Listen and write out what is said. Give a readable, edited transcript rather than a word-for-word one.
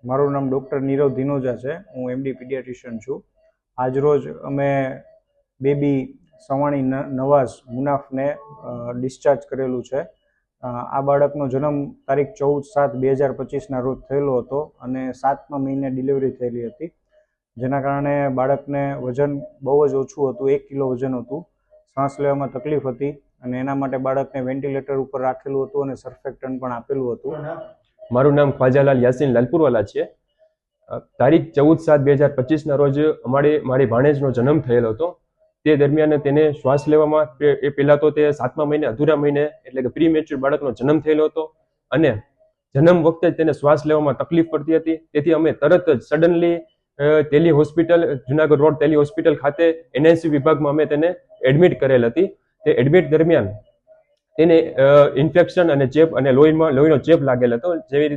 મારું નામ ડૉક્ટર નીરવ ધીનોજા છે. હું MD પીડિયાટ્રિશિયન છું. આજરોજ અમે બેબી સવાણી નવાઝ મુનાફને ડિસ્ચાર્જ કરેલું છે. આ બાળકનો જન્મ તારીખ 14/7/2025ના રોજ થયેલો હતો અને 7મા મહિને ડિલિવરી થયેલી હતી, જેના કારણે બાળકને વજન બહુ જ ઓછું હતું, 1 કિલો વજન હતું. શ્વાસ લેવામાં તકલીફ હતી અને એના માટે બાળકને વેન્ટિલેટર ઉપર રાખેલું હતું અને સર્ફેક્ટન્ટ પણ આપેલું હતું. મારું નામ ખ્વાજાલાલ યાસીન લાલપુરવાલા છે. તારીખ 14/7/2025ના રોજ મારી ભાણેજનો જન્મ થયેલો હતો. તે દરમિયાન તેને શ્વાસ લેવામાં એ પહેલાં તો તે 7મા મહિને અધૂરા મહિને એટલે કે પ્રીમેચ્યોર બાળકનો જન્મ થયેલો હતો અને જન્મ વખતે જ તેને શ્વાસ લેવામાં તકલીફ પડતી હતી. તેથી અમે તરત જ સડનલી તેલી હોસ્પિટલ, જુનાગઢ રોડ તેલી હોસ્પિટલ ખાતે NICU વિભાગમાં અમે તેને એડમિટ કરેલ હતી. તે એડમિટ દરમિયાન તેને ઇન્ફેક્શન અને ચેપ અને લોહીનો ચેપ લાગેલ હતો. જેવી રીતે